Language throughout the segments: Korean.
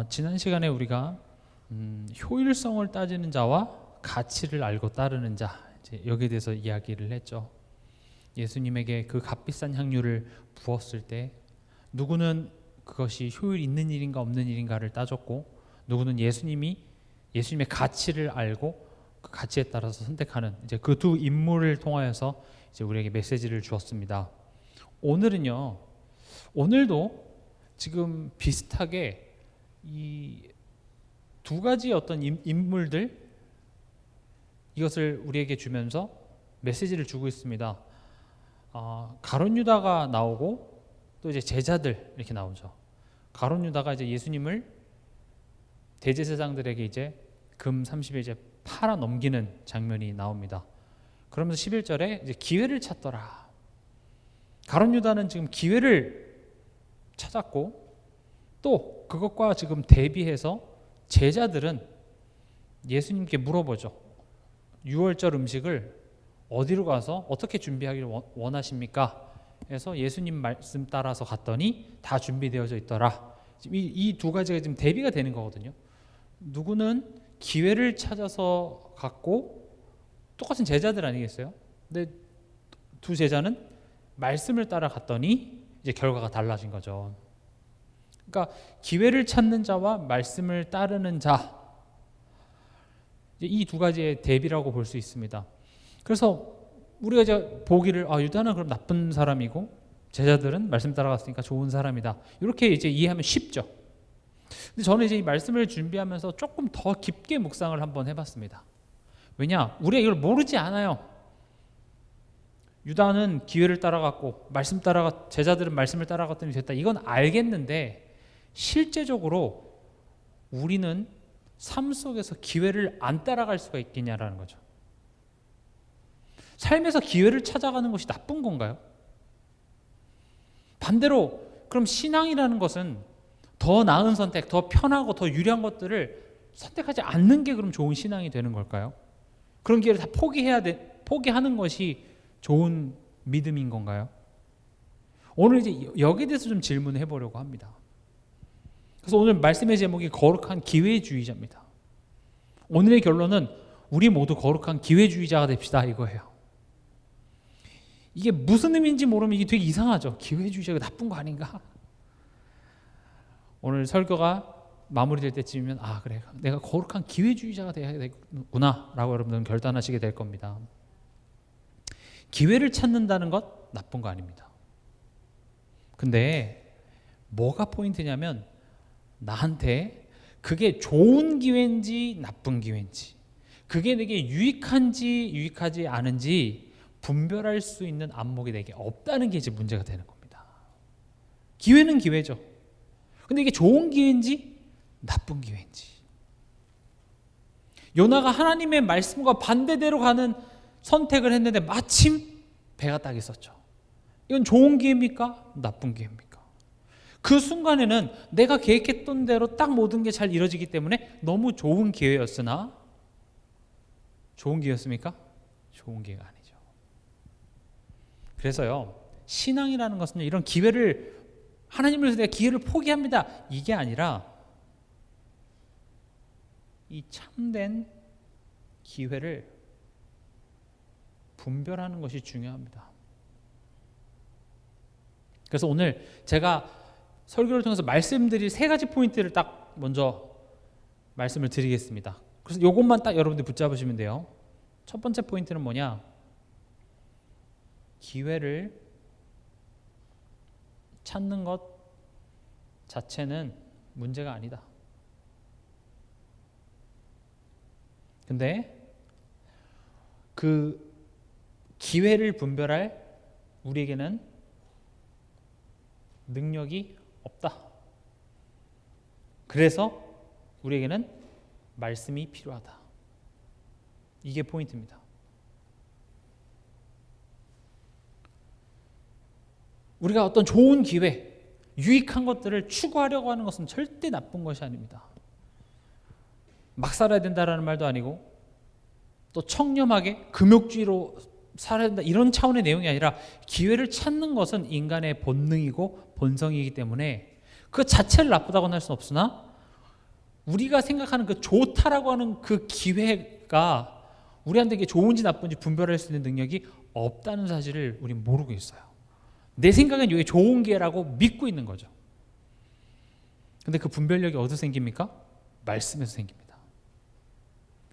지난 시간에 우리가 효율성을 따지는 자와 가치를 알고 따르는 자, 이제 여기에 대해서 이야기를 했죠. 예수님에게 그 값비싼 향유를 부었을 때 누구는 그것이 효율 있는 일인가 없는 일인가를 따졌고, 누구는 예수님의 가치를 알고 그 가치에 따라서 선택하는, 이제 그 두 인물을 통하여서 이제 우리에게 메시지를 주었습니다. 오늘도 지금 비슷하게 이 두 가지 어떤 인물들, 이것을 우리에게 주면서 메시지를 주고 있습니다. 가룟 유다가 나오고 또 이제 제자들 이렇게 나오죠. 가룟 유다가 이제 예수님을 대제사장들에게 이제 금 30에 이제 팔아 넘기는 장면이 나옵니다. 그러면서 11절에 이제 기회를 찾더라. 가룟 유다는 지금 기회를 찾았고, 또 그것과 지금 대비해서 제자들은 예수님께 물어보죠. 6월절 음식을 어디로 가서 어떻게 준비하기를 원하십니까? 해서 예수님 말씀 따라서 갔더니 다 준비되어져 있더라. 이 두 가지가 지금 대비가 되는 거거든요. 누구는 기회를 찾아서 갔고, 똑같은 제자들 아니겠어요? 근데 두 제자는 말씀을 따라 갔더니 이제 결과가 달라진 거죠. 그러니까 기회를 찾는 자와 말씀을 따르는 자, 이 두 가지의 대비라고 볼 수 있습니다. 그래서 우리가 이제 보기를 유다는 그럼 나쁜 사람이고 제자들은 말씀 따라갔으니까 좋은 사람이다, 이렇게 이제 이해하면 쉽죠. 근데 저는 이제 이 말씀을 준비하면서 조금 더 깊게 묵상을 한번 해봤습니다. 왜냐, 우리가 이걸 모르지 않아요. 유다는 기회를 따라갔고 제자들은 말씀을 따라갔더니 됐다, 이건 알겠는데 실제적으로 우리는 삶 속에서 기회를 안 따라갈 수가 있겠냐라는 거죠. 삶에서 기회를 찾아가는 것이 나쁜 건가요? 반대로 그럼 신앙이라는 것은 더 나은 선택, 더 편하고 더 유리한 것들을 선택하지 않는 게 그럼 좋은 신앙이 되는 걸까요? 그런 기회를 다 포기하는 것이 좋은 믿음인 건가요? 오늘 이제 여기에 대해서 좀 질문을 해보려고 합니다. 그래서 오늘 말씀의 제목이 거룩한 기회주의자입니다. 오늘의 결론은 우리 모두 거룩한 기회주의자가 됩시다, 이거예요. 이게 무슨 의미인지 모르면 이게 되게 이상하죠. 기회주의자가 나쁜 거 아닌가? 오늘 설교가 마무리될 때쯤이면 그래, 내가 거룩한 기회주의자가 돼야 되구나 라고 여러분들은 결단하시게 될 겁니다. 기회를 찾는다는 것 나쁜 거 아닙니다. 근데 뭐가 포인트냐면, 나한테 그게 좋은 기회인지 나쁜 기회인지, 그게 내게 유익한지 유익하지 않은지 분별할 수 있는 안목이 내게 없다는 게 이제 문제가 되는 겁니다. 기회는 기회죠. 근데 이게 좋은 기회인지 나쁜 기회인지, 요나가 하나님의 말씀과 반대대로 가는 선택을 했는데 마침 배가 딱 있었죠. 이건 좋은 기회입니까? 나쁜 기회입니까? 그 순간에는 내가 계획했던 대로 딱 모든 게 잘 이루어지기 때문에 너무 좋은 기회였으나, 좋은 기회였습니까? 좋은 기회가 아니죠. 그래서요, 신앙이라는 것은 이런 기회를, 하나님을 위해서 내가 기회를 포기합니다, 이게 아니라 이 참된 기회를 분별하는 것이 중요합니다. 그래서 오늘 제가 설교를 통해서 말씀드릴 세 가지 포인트를 딱 먼저 말씀을 드리겠습니다. 그래서 이것만 딱 여러분들 붙잡으시면 돼요. 첫 번째 포인트는 뭐냐? 기회를 찾는 것 자체는 문제가 아니다. 근데 그 기회를 분별할 우리에게는 능력이 없다. 그래서 우리에게는 말씀이 필요하다. 이게 포인트입니다. 우리가 어떤 좋은 기회, 유익한 것들을 추구하려고 하는 것은 절대 나쁜 것이 아닙니다. 막 살아야 된다라는 말도 아니고, 또 청렴하게 금욕주의로 살아야 된다, 이런 차원의 내용이 아니라, 기회를 찾는 것은 인간의 본능이고 본성이기 때문에 그 자체를 나쁘다고는 할 수는 없으나 우리가 생각하는 그 좋다라고 하는 그 기회가 우리한테 이게 좋은지 나쁜지 분별할 수 있는 능력이 없다는 사실을 우리는 모르고 있어요. 내 생각엔 이게 좋은 기회라고 믿고 있는 거죠. 근데 그 분별력이 어디서 생깁니까? 말씀에서 생깁니다.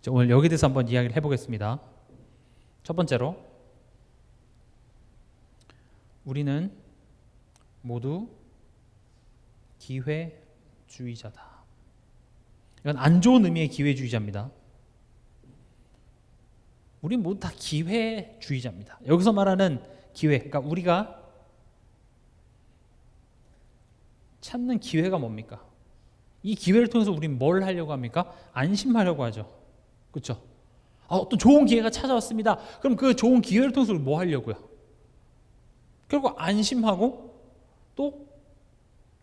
오늘 여기에 대해서 한번 이야기를 해보겠습니다. 첫 번째로, 우리는 모두 기회주의자다. 이건 안 좋은 의미의 기회주의자입니다. 우리 모두 다 기회주의자입니다. 여기서 말하는 기회, 그러니까 우리가 찾는 기회가 뭡니까? 이 기회를 통해서 우리는 뭘 하려고 합니까? 안심하려고 하죠. 그렇죠? 어떤 좋은 기회가 찾아왔습니다. 그럼 그 좋은 기회를 통해서 우리 뭐 하려고요? 결국 안심하고 또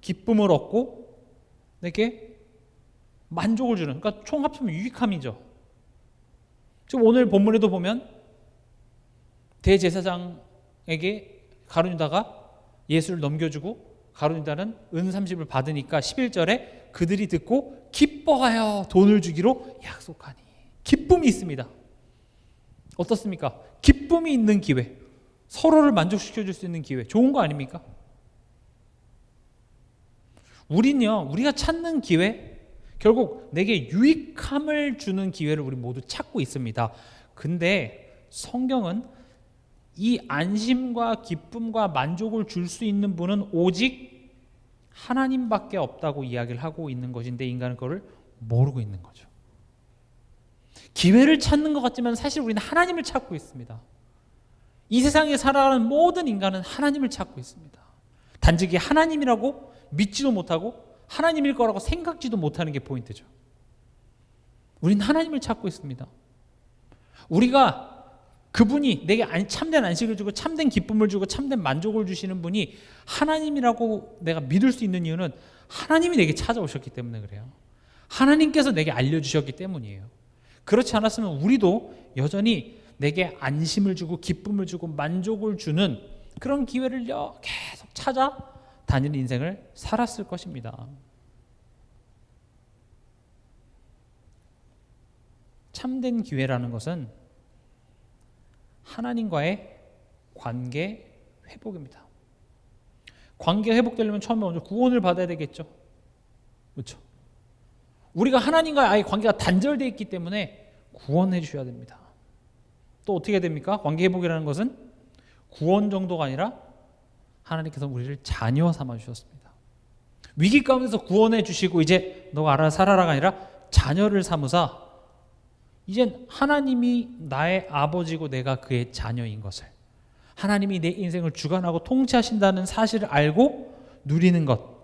기쁨을 얻고 내게 만족을 주는, 그러니까 총합치면 유익함이죠. 지금 오늘 본문에도 보면 대제사장에게 가룟 유다가 예수를 넘겨주고 가룟 유다는 은 30을 받으니까 11절에 그들이 듣고 기뻐하여 돈을 주기로 약속하니, 기쁨이 있습니다. 어떻습니까? 기쁨이 있는 기회, 서로를 만족시켜 줄 수 있는 기회, 좋은 거 아닙니까? 우리는요, 우리가 찾는 기회, 결국 내게 유익함을 주는 기회를 우리 모두 찾고 있습니다. 근데 성경은 이 안심과 기쁨과 만족을 줄 수 있는 분은 오직 하나님밖에 없다고 이야기를 하고 있는 것인데, 인간은 그걸 모르고 있는 거죠. 기회를 찾는 것 같지만 사실 우리는 하나님을 찾고 있습니다. 이 세상에 살아가는 모든 인간은 하나님을 찾고 있습니다. 단지 이게 하나님이라고 믿지도 못하고 하나님일 거라고 생각지도 못하는 게 포인트죠. 우리는 하나님을 찾고 있습니다. 우리가 그분이 내게 참된 안식을 주고 참된 기쁨을 주고 참된 만족을 주시는 분이 하나님이라고 내가 믿을 수 있는 이유는 하나님이 내게 찾아오셨기 때문에 그래요. 하나님께서 내게 알려주셨기 때문이에요. 그렇지 않았으면 우리도 여전히 내게 안심을 주고 기쁨을 주고 만족을 주는 그런 기회를 계속 찾아 다니는 인생을 살았을 것입니다. 참된 기회라는 것은 하나님과의 관계 회복입니다. 관계 회복되려면 처음에 먼저 구원을 받아야 되겠죠. 그렇죠? 우리가 하나님과의 아예 관계가 단절되어 있기 때문에 구원해 주셔야 됩니다. 또 어떻게 됩니까? 관계 회복이라는 것은 구원 정도가 아니라 하나님께서 우리를 자녀 삼아 주셨습니다. 위기 가운데서 구원해 주시고 이제 너가 알아서 살아라가 아니라 자녀를 삼으사 이젠 하나님이 나의 아버지고 내가 그의 자녀인 것을, 하나님이 내 인생을 주관하고 통치하신다는 사실을 알고 누리는 것,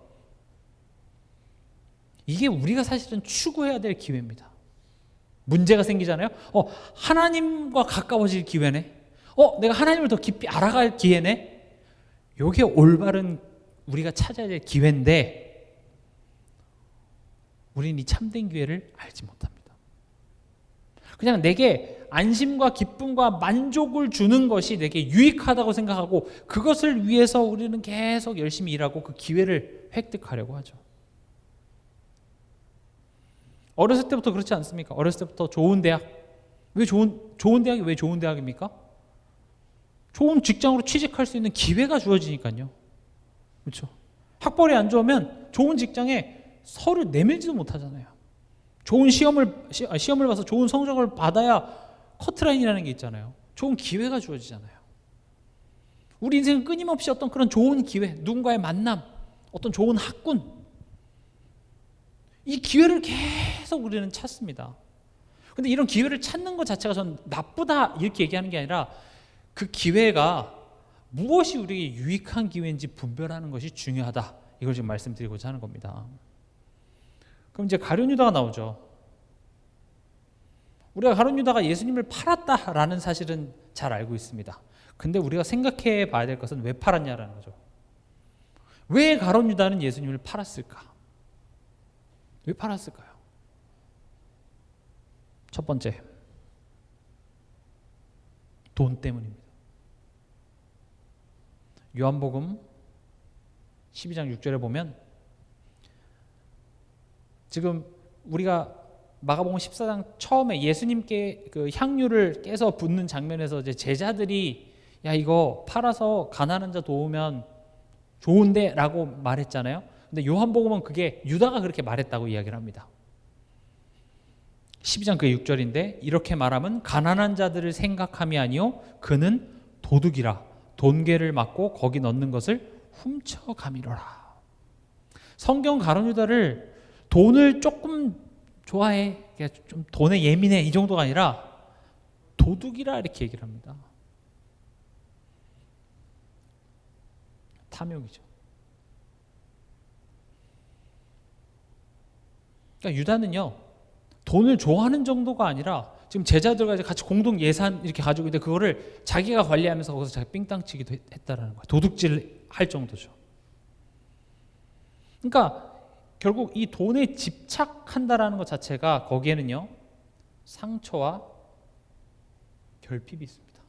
이게 우리가 사실은 추구해야 될 기회입니다. 문제가 생기잖아요. 하나님과 가까워질 기회네. 내가 하나님을 더 깊이 알아갈 기회네. 이게 올바른 우리가 찾아야 될 기회인데 우리는 이 참된 기회를 알지 못합니다. 그냥 내게 안심과 기쁨과 만족을 주는 것이 내게 유익하다고 생각하고 그것을 위해서 우리는 계속 열심히 일하고 그 기회를 획득하려고 하죠. 어렸을 때부터 그렇지 않습니까? 어렸을 때부터 좋은 대학, 왜 좋은 대학이 왜 좋은 대학입니까? 좋은 직장으로 취직할 수 있는 기회가 주어지니까요. 그렇죠? 학벌이 안 좋으면 좋은 직장에 서류 내밀지도 못하잖아요. 좋은 시험을 봐서 좋은 성적을 받아야 커트라인이라는 게 있잖아요. 좋은 기회가 주어지잖아요. 우리 인생은 끊임없이 어떤 그런 좋은 기회, 누군가의 만남, 어떤 좋은 학군, 이 기회를 계속 우리는 찾습니다. 그런데 이런 기회를 찾는 것 자체가 전 나쁘다 이렇게 얘기하는 게 아니라 그 기회가 무엇이 우리에게 유익한 기회인지 분별하는 것이 중요하다. 이걸 지금 말씀드리고자 하는 겁니다. 그럼 이제 가룟 유다가 나오죠. 우리가 가룟 유다가 예수님을 팔았다라는 사실은 잘 알고 있습니다. 근데 우리가 생각해 봐야 될 것은 왜 팔았냐라는 거죠. 왜 가룟 유다는 예수님을 팔았을까? 왜 팔았을까요? 첫 번째, 돈 때문입니다. 요한복음 12장 6절에 보면 지금 우리가 마가복음 14장 처음에 예수님께 그 향유를 깨서 붓는 장면에서 이제 제자들이 야 이거 팔아서 가난한 자 도우면 좋은데 라고 말했잖아요. 근데 요한복음은 그게 유다가 그렇게 말했다고 이야기를 합니다. 12장 그 6절인데 이렇게 말하면 가난한 자들을 생각함이 아니요 그는 도둑이라 돈괴를 맞고 거기 넣는 것을 훔쳐가미로라. 성경 가룟 유다를 돈을 조금 좋아해, 좀 돈에 예민해 이 정도가 아니라 도둑이라 이렇게 얘기를 합니다. 탐욕이죠. 그러니까 유다는요 돈을 좋아하는 정도가 아니라 지금 제자들과 이제 같이 공동 예산 이렇게 가지고 있는데 그거를 자기가 관리하면서 거기서 자기 삥땅치기도 했다라는 거예요. 도둑질 할 정도죠. 그러니까 결국 이 돈에 집착한다라는 것 자체가 거기에는요 상처와 결핍이 있습니다.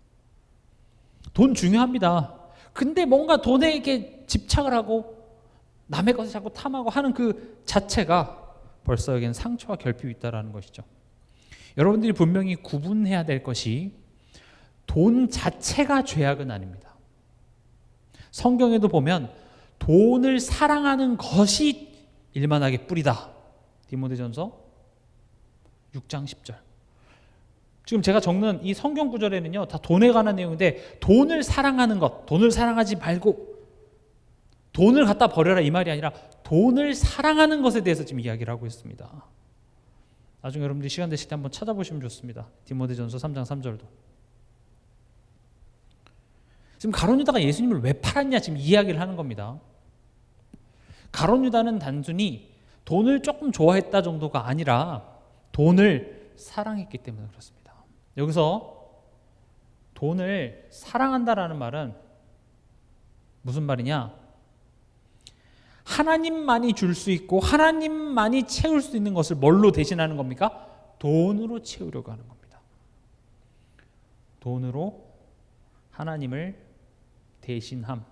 돈 중요합니다. 근데 뭔가 돈에 이렇게 집착을 하고 남의 것을 자꾸 탐하고 하는 그 자체가 벌써 여기는 상처와 결핍이 있다는 것이죠. 여러분들이 분명히 구분해야 될 것이 돈 자체가 죄악은 아닙니다. 성경에도 보면 돈을 사랑하는 것이 일만하게 뿌리다. 디모데전서 6장 10절. 지금 제가 적는 이 성경 구절에는요 다 돈에 관한 내용인데 돈을 사랑하는 것, 돈을 사랑하지 말고 돈을 갖다 버려라 이 말이 아니라 돈을 사랑하는 것에 대해서 지금 이야기를 하고 있습니다. 나중에 여러분들이 시간 되실 때 한번 찾아보시면 좋습니다. 디모데전서 3장 3절도. 지금 가룟 유다가 예수님을 왜 팔았냐 지금 이야기를 하는 겁니다. 가룟 유다는 단순히 돈을 조금 좋아했다 정도가 아니라 돈을 사랑했기 때문에 그렇습니다. 여기서 돈을 사랑한다라는 말은 무슨 말이냐? 하나님만이 줄 수 있고 하나님만이 채울 수 있는 것을 뭘로 대신하는 겁니까? 돈으로 채우려고 하는 겁니다. 돈으로 하나님을 대신함.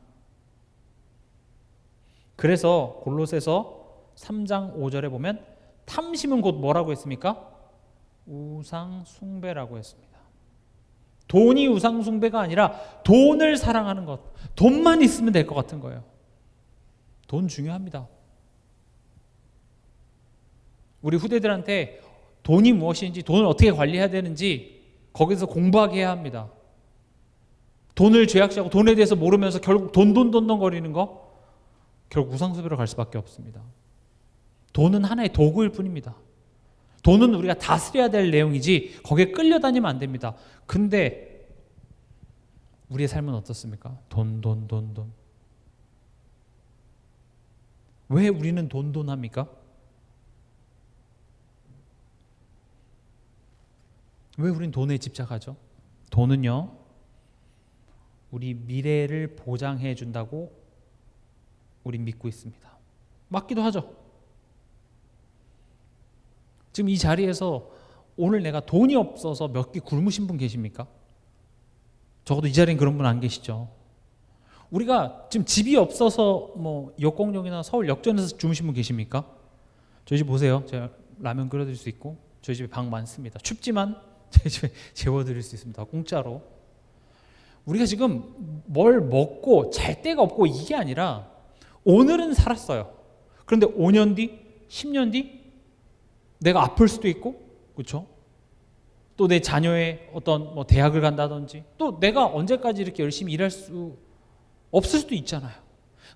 그래서 골로새서 3장 5절에 보면 탐심은 곧 뭐라고 했습니까? 우상 숭배라고 했습니다. 돈이 우상 숭배가 아니라 돈을 사랑하는 것. 돈만 있으면 될 것 같은 거예요. 돈 중요합니다. 우리 후대들한테 돈이 무엇인지, 돈을 어떻게 관리해야 되는지 거기서 공부하게 해야 합니다. 돈을 죄악시하고 돈에 대해서 모르면서 결국 돈 거리는 거 결국 우상숭배로 갈 수밖에 없습니다. 돈은 하나의 도구일 뿐입니다. 돈은 우리가 다스려야 될 내용이지 거기에 끌려다니면 안 됩니다. 근데 우리의 삶은 어떻습니까? 돈. 왜 우리는 돈 합니까? 왜 우리는 돈에 집착하죠? 돈은요 우리 미래를 보장해 준다고 우린 믿고 있습니다. 맞기도 하죠. 지금 이 자리에서 오늘 내가 돈이 없어서 몇 끼 굶으신 분 계십니까? 적어도 이 자리엔 그런 분 안 계시죠. 우리가 지금 집이 없어서 뭐 역공역이나 서울 역전에서 주무신 분 계십니까? 저희 집 보세요. 제가 라면 끓여드릴 수 있고 저희 집에 방 많습니다. 춥지만 저희 집에 재워드릴 수 있습니다. 공짜로. 우리가 지금 뭘 먹고 잘 데가 없고 이게 아니라 오늘은 살았어요. 그런데 5년 뒤, 10년 뒤 내가 아플 수도 있고, 그렇죠? 또 내 자녀의 어떤 뭐 대학을 간다든지, 또 내가 언제까지 이렇게 열심히 일할 수 없을 수도 있잖아요.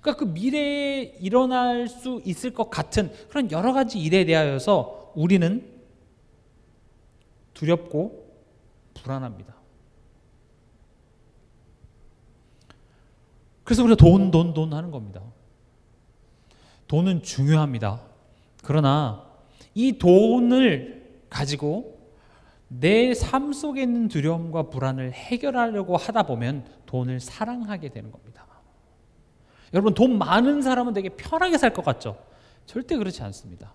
그러니까 그 미래에 일어날 수 있을 것 같은 그런 여러 가지 일에 대하여서 우리는 두렵고 불안합니다. 그래서 우리가 돈 하는 겁니다. 돈은 중요합니다. 그러나 이 돈을 가지고 내 삶 속에 있는 두려움과 불안을 해결하려고 하다 보면 돈을 사랑하게 되는 겁니다. 여러분 돈 많은 사람은 되게 편하게 살 것 같죠? 절대 그렇지 않습니다.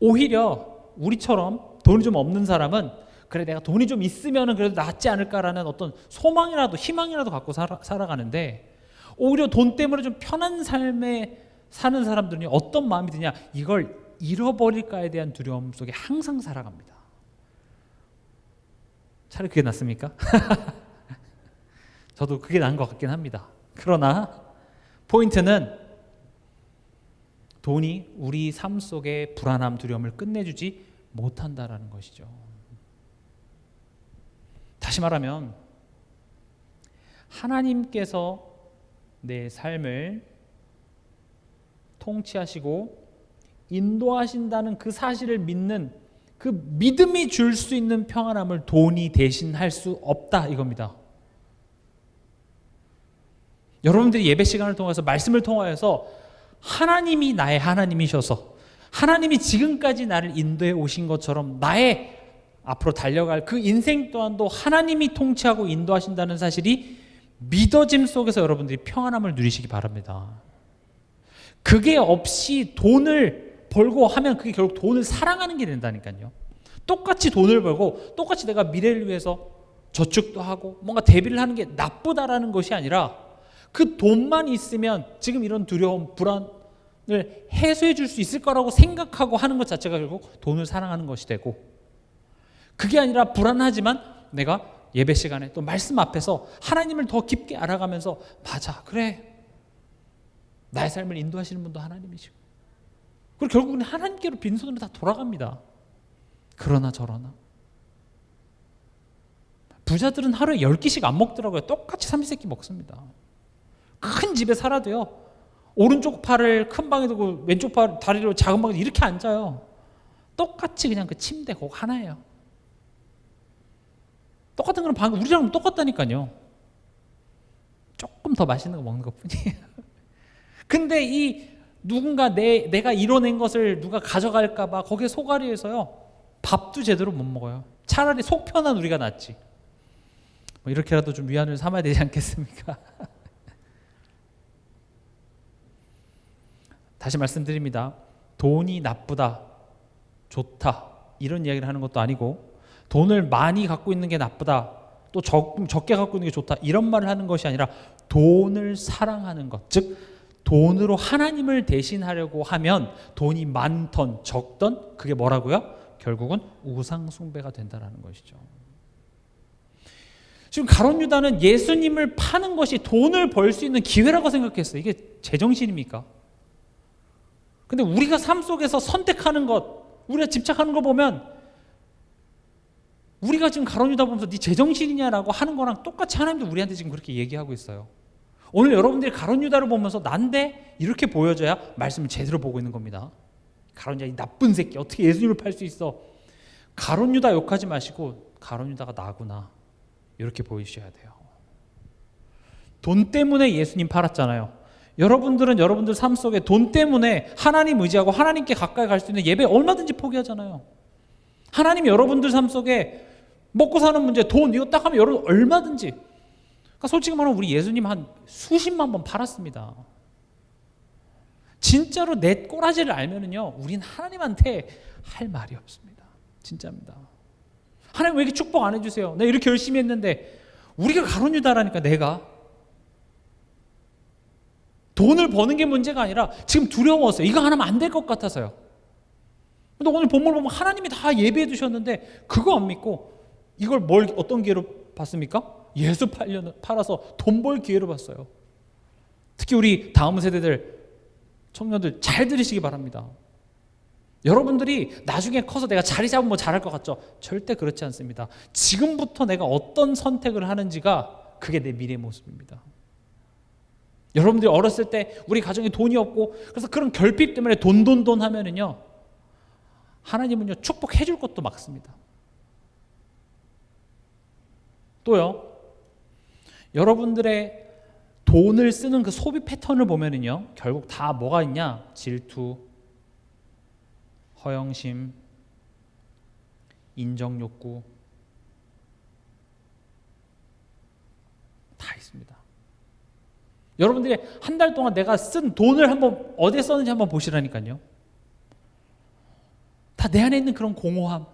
오히려 우리처럼 돈이 좀 없는 사람은 그래 내가 돈이 좀 있으면 그래도 낫지 않을까라는 어떤 소망이라도 희망이라도 갖고 살아가는데 오히려 돈 때문에 좀 편한 삶에 사는 사람들은 어떤 마음이 드냐? 이걸 잃어버릴까에 대한 두려움 속에 항상 살아갑니다. 차라리 그게 낫습니까? 저도 그게 나은 것 같긴 합니다. 그러나 포인트는 돈이 우리 삶 속의 불안함, 두려움을 끝내주지 못한다라는 것이죠. 다시 말하면 하나님께서 내 삶을 통치하시고 인도하신다는 그 사실을 믿는 그 믿음이 줄 수 있는 평안함을 돈이 대신할 수 없다 이겁니다. 여러분들이 예배 시간을 통해서 말씀을 통하여서 하나님이 나의 하나님이셔서 하나님이 지금까지 나를 인도해 오신 것처럼 나의 앞으로 달려갈 그 인생 또한도 하나님이 통치하고 인도하신다는 사실이 믿어짐 속에서 여러분들이 평안함을 누리시기 바랍니다. 그게 없이 돈을 벌고 하면 그게 결국 돈을 사랑하는 게 된다니까요. 똑같이 돈을 벌고 똑같이 내가 미래를 위해서 저축도 하고 뭔가 대비를 하는 게 나쁘다라는 것이 아니라 그 돈만 있으면 지금 이런 두려움, 불안을 해소해 줄 수 있을 거라고 생각하고 하는 것 자체가 결국 돈을 사랑하는 것이 되고, 그게 아니라 불안하지만 내가 예배 시간에 또 말씀 앞에서 하나님을 더 깊게 알아가면서 맞아, 그래, 나의 삶을 인도하시는 분도 하나님이시고, 그리고 결국은 하나님께로 빈손으로 다 돌아갑니다. 그러나 저러나 부자들은 하루에 10끼씩 안 먹더라고요. 똑같이 삼시세끼 먹습니다. 큰 집에 살아도요, 오른쪽 팔을 큰 방에 두고 왼쪽 팔 다리로 작은 방에 이렇게 앉아요. 똑같이 그냥 그 침대 그거 하나예요. 똑같은 거는 방금 우리랑 똑같다니까요. 조금 더 맛있는 거 먹는 것뿐이에요. 근데 이 누군가 내가 이뤄낸 것을 누가 가져갈까 봐 거기에 속앓이해서요, 밥도 제대로 못 먹어요. 차라리 속 편한 우리가 낫지. 뭐 이렇게라도 좀 위안을 삼아야 되지 않겠습니까? 다시 말씀드립니다. 돈이 나쁘다, 좋다 이런 이야기를 하는 것도 아니고, 돈을 많이 갖고 있는 게 나쁘다, 또 적게 갖고 있는 게 좋다 이런 말을 하는 것이 아니라 돈을 사랑하는 것, 즉 돈으로 하나님을 대신하려고 하면 돈이 많던 적던 그게 뭐라고요? 결국은 우상 숭배가 된다는 것이죠. 지금 가룟 유다는 예수님을 파는 것이 돈을 벌 수 있는 기회라고 생각했어요. 이게 제정신입니까? 근데 우리가 삶 속에서 선택하는 것, 우리가 집착하는 거 보면 우리가 지금 가룟 유다 보면서 네 제정신이냐라고 하는 거랑 똑같이 하나님도 우리한테 지금 그렇게 얘기하고 있어요. 오늘 여러분들이 가룟 유다를 보면서 난데 이렇게 보여줘야 말씀을 제대로 보고 있는 겁니다. 가룟 유다 이 나쁜 새끼 어떻게 예수님을 팔 수 있어. 가룟 유다 욕하지 마시고 가룟 유다가 나구나 이렇게 보이셔야 돼요. 돈 때문에 예수님 팔았잖아요. 여러분들은 여러분들 삶 속에 돈 때문에 하나님 의지하고 하나님께 가까이 갈 수 있는 예배 얼마든지 포기하잖아요. 하나님이 여러분들 삶 속에 먹고 사는 문제, 돈 이거 딱 하면 여러분 얼마든지, 그러니까 솔직히 말하면 우리 예수님 한 수십만 번 팔았습니다. 진짜로 내 꼬라지를 알면은요, 우린 하나님한테 할 말이 없습니다. 진짜입니다. 하나님 왜 이렇게 축복 안 해주세요? 내가 이렇게 열심히 했는데. 우리가 가룟 유다라니까. 내가 돈을 버는 게 문제가 아니라 지금 두려웠어요. 이거 하나면 안 될 것 같아서요. 근데 오늘 본문을 보면 하나님이 다 예비해 두셨는데 그거 안 믿고 이걸 어떤 기회로 봤습니까? 예수 팔아서 돈 벌 기회로 봤어요. 특히 우리 다음 세대들, 청년들 잘 들으시기 바랍니다. 여러분들이 나중에 커서 내가 자리 잡으면 뭐 잘할 것 같죠? 절대 그렇지 않습니다. 지금부터 내가 어떤 선택을 하는지가 그게 내 미래의 모습입니다. 여러분들이 어렸을 때 우리 가정에 돈이 없고 그래서 그런 결핍 때문에 돈 하면은요, 하나님은요 축복해 줄 것도 막습니다. 또요, 여러분들의 돈을 쓰는 그 소비 패턴을 보면은요, 결국 다 뭐가 있냐? 질투, 허영심, 인정욕구 다 있습니다. 여러분들이 한 달 동안 내가 쓴 돈을 한번 어디에 썼는지 한번 보시라니까요. 다 내 안에 있는 그런 공허함,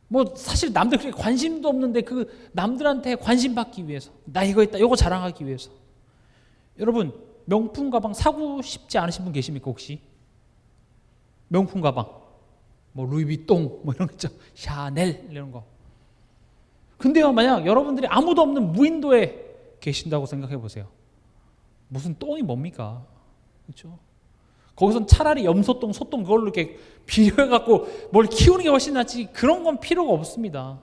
뭐 사실 남들 그렇게 관심도 없는데 그 남들한테 관심 받기 위해서, 나 이거 했다 이거 자랑하기 위해서. 여러분 명품 가방 사고 싶지 않으신 분 계십니까 혹시? 명품 가방, 뭐 루이비통 뭐 이런 거 있죠. 샤넬 이런 거. 근데요, 만약 여러분들이 아무도 없는 무인도에 계신다고 생각해 보세요. 무슨 똥이 뭡니까? 그렇죠? 거기선 차라리 염소똥, 소똥 그걸로 이렇게 비료해갖고 뭘 키우는 게 훨씬 낫지. 그런 건 필요가 없습니다.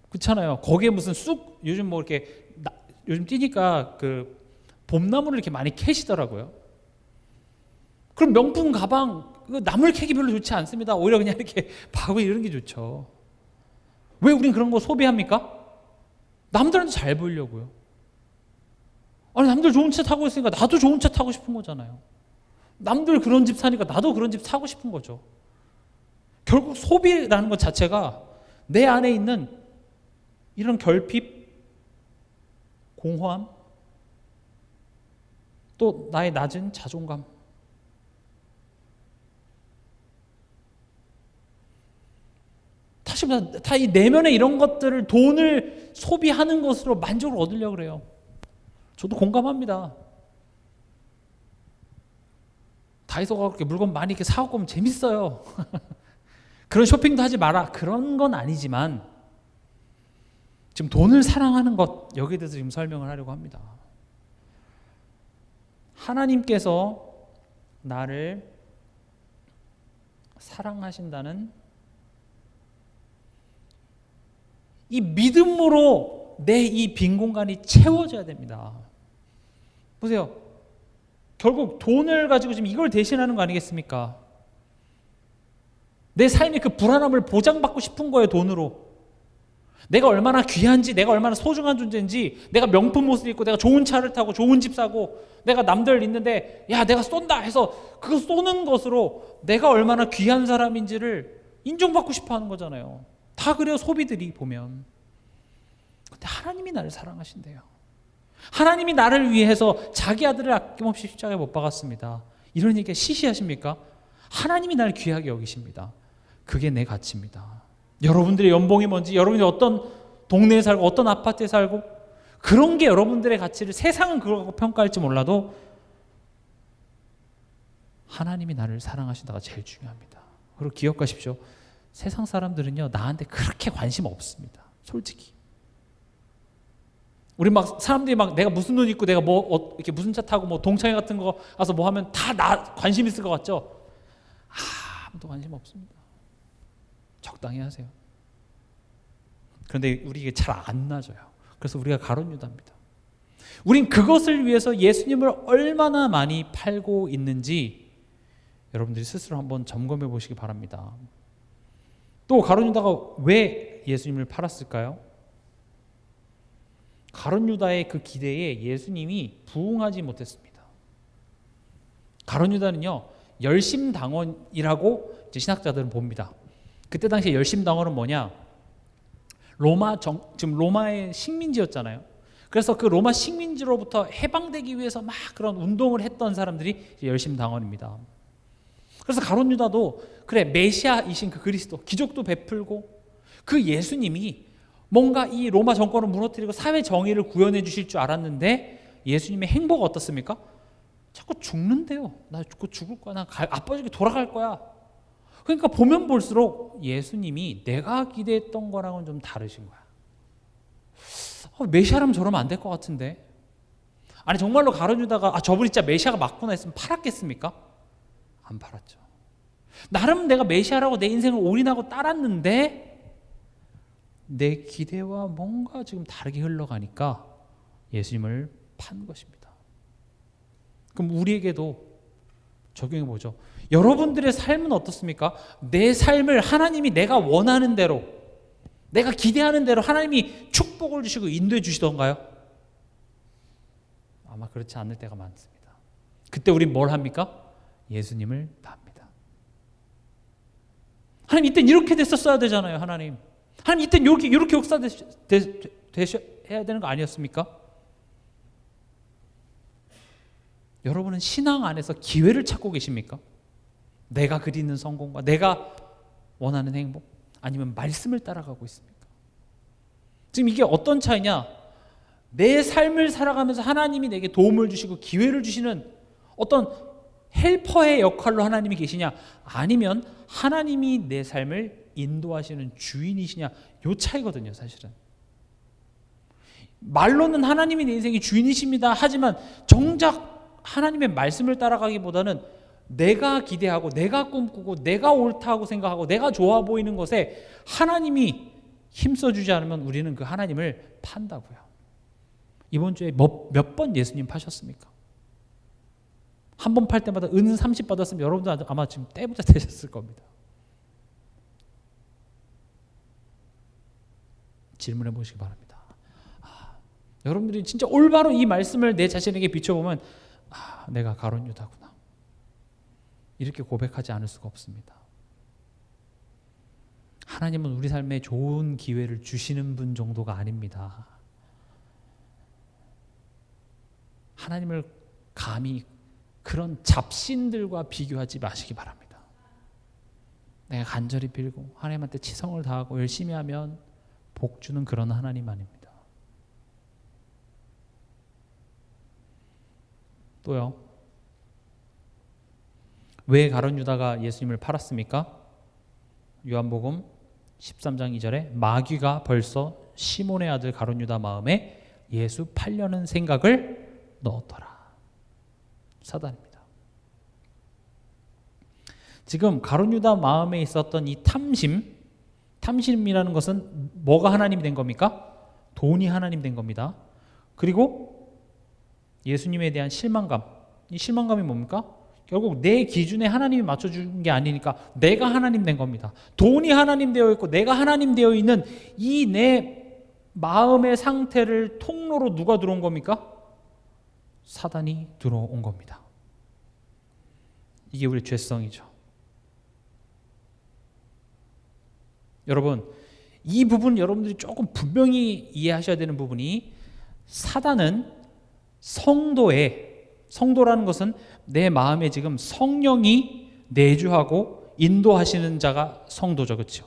그렇잖아요. 거기에 무슨 쑥 요즘 뭐 이렇게 요즘 뛰니까 그 봄나무를 이렇게 많이 캐시더라고요. 그럼 명품 가방 나물 캐기 별로 좋지 않습니다. 오히려 그냥 이렇게 바구니 이런 게 좋죠. 왜 우린 그런 거 소비합니까? 남들한테 잘 보이려고요. 아니 남들 좋은 차 타고 있으니까 나도 좋은 차 타고 싶은 거잖아요. 남들 그런 집 사니까 나도 그런 집 사고 싶은 거죠. 결국 소비라는 것 자체가 내 안에 있는 이런 결핍, 공허함, 또 나의 낮은 자존감, 다 이 내면의 이런 것들을 돈을 소비하는 것으로 만족을 얻으려고 그래요. 저도 공감합니다. 다이소 가서 그렇게 물건 많이 이렇게 사갖고 오면 재밌어요. 그런 쇼핑도 하지 마라. 그런 건 아니지만 지금 돈을 사랑하는 것, 여기에 대해서 지금 설명을 하려고 합니다. 하나님께서 나를 사랑하신다는 이 믿음으로 내 이 빈 공간이 채워져야 됩니다. 보세요. 결국 돈을 가지고 지금 이걸 대신하는 거 아니겠습니까? 내 삶의 그 불안함을 보장받고 싶은 거예요, 돈으로. 내가 얼마나 귀한지, 내가 얼마나 소중한 존재인지, 내가 명품 옷을 입고, 내가 좋은 차를 타고, 좋은 집 사고, 내가 남들 있는데, 야, 내가 쏜다 해서 그거 쏘는 것으로 내가 얼마나 귀한 사람인지를 인정받고 싶어 하는 거잖아요. 다 그래요, 소비들이 보면. 근데 하나님이 나를 사랑하신대요. 하나님이 나를 위해서 자기 아들을 아낌없이 십자가에 못 박았습니다. 이런 얘기가 시시하십니까? 하나님이 나를 귀하게 여기십니다. 그게 내 가치입니다. 여러분들의 연봉이 뭔지, 여러분이 어떤 동네에 살고 어떤 아파트에 살고 그런 게 여러분들의 가치를, 세상은 그걸 갖고 평가할지 몰라도 하나님이 나를 사랑하신다가 제일 중요합니다. 그리고 기억하십시오. 세상 사람들은요, 나한테 그렇게 관심 없습니다. 솔직히. 우리 막 사람들이 막 내가 무슨 옷 입고 내가 뭐 이렇게 무슨 차 타고 뭐 동창회 같은 거 가서 뭐 하면 다 나 관심 있을 것 같죠? 아무도 관심 없습니다. 적당히 하세요. 그런데 우리 이게 잘 안 나져요. 그래서 우리가 가룟 유다입니다. 우린 그것을 위해서 예수님을 얼마나 많이 팔고 있는지 여러분들이 스스로 한번 점검해 보시기 바랍니다. 또 가룟 유다가 왜 예수님을 팔았을까요? 가룟 유다의 그 기대에 예수님이 부응하지 못했습니다. 가룟 유다는요, 열심당원이라고 이제 신학자들은 봅니다. 그때 당시에 열심당원은 뭐냐? 지금 로마의 식민지였잖아요. 그래서 그 로마 식민지로부터 해방되기 위해서 막 그런 운동을 했던 사람들이 열심당원입니다. 그래서 가룟 유다도 그래, 메시아이신 그 그리스도, 기적도 베풀고 그 예수님이 뭔가 이 로마 정권을 무너뜨리고 사회 정의를 구현해 주실 줄 알았는데 예수님의 행보가 어떻습니까? 자꾸 죽는데요. 나 죽을 거야. 나 아빠에게 돌아갈 거야. 그러니까 보면 볼수록 예수님이 내가 기대했던 거랑은 좀 다르신 거야. 메시아라면 저러면 안 될 것 같은데. 아니 정말로 가룟 유다가 저분이 진짜 메시아가 맞구나 했으면 팔았겠습니까? 안 팔았죠. 나름 내가 메시아라고 내 인생을 올인하고 따랐는데 내 기대와 뭔가 지금 다르게 흘러가니까 예수님을 판 것입니다. 그럼 우리에게도 적용해 보죠. 여러분들의 삶은 어떻습니까? 내 삶을 하나님이 내가 원하는 대로, 내가 기대하는 대로 하나님이 축복을 주시고 인도해 주시던가요? 아마 그렇지 않을 때가 많습니다. 그때 우린 뭘 합니까? 예수님을 팝니다. 하나님 이땐 이렇게 됐었어야 되잖아요. 하나님 이땐 이렇게 역사 되셔야 되는 거 아니었습니까? 여러분은 신앙 안에서 기회를 찾고 계십니까? 내가 그리는 성공과 내가 원하는 행복, 아니면 말씀을 따라가고 있습니까? 지금 이게 어떤 차이냐? 내 삶을 살아가면서 하나님이 내게 도움을 주시고 기회를 주시는 어떤 헬퍼의 역할로 하나님이 계시냐, 아니면 하나님이 내 삶을 인도하시는 주인이시냐, 요 차이거든요. 사실은 말로는 하나님이 내 인생의 주인이십니다 하지만 정작 하나님의 말씀을 따라가기보다는 내가 기대하고 내가 꿈꾸고 내가 옳다고 생각하고 내가 좋아 보이는 것에 하나님이 힘써주지 않으면 우리는 그 하나님을 판다고요. 이번 주에 몇 번 예수님 파셨습니까? 한 번 팔 때마다 은 30 받았으면 여러분들 아마 지금 떼부자 되셨을 겁니다. 질문해 보시기 바랍니다. 여러분들이 진짜 올바로 이 말씀을 내 자신에게 비춰보면 내가 가룟 유다구나, 이렇게 고백하지 않을 수가 없습니다. 하나님은 우리 삶에 좋은 기회를 주시는 분 정도가 아닙니다. 하나님을 감히 그런 잡신들과 비교하지 마시기 바랍니다. 내가 간절히 빌고 하나님한테 치성을 다하고 열심히 하면 복 주는 그런 하나님 아닙니다. 또요, 왜 가룟 유다가 예수님을 팔았습니까? 요한복음 13장 2절에 마귀가 벌써 시몬의 아들 가룟 유다 마음에 예수 팔려는 생각을 넣었더라. 사단입니다. 지금 가룟 유다 마음에 있었던 이 탐심이라는 것은 뭐가 하나님이 된 겁니까? 돈이 하나님 된 겁니다. 그리고 예수님에 대한 실망감, 이 실망감이 뭡니까? 결국 내 기준에 하나님이 맞춰준 게 아니니까 내가 하나님 된 겁니다. 돈이 하나님 되어 있고 내가 하나님 되어 있는 이 내 마음의 상태를 통로로 누가 들어온 겁니까? 사단이 들어온 겁니다. 이게 우리 죄성이죠. 여러분, 이 부분 여러분들이 조금 분명히 이해하셔야 되는 부분이, 사단은 성도라는 것은 내 마음에 지금 성령이 내주하고 인도하시는 자가 성도죠. 그렇죠?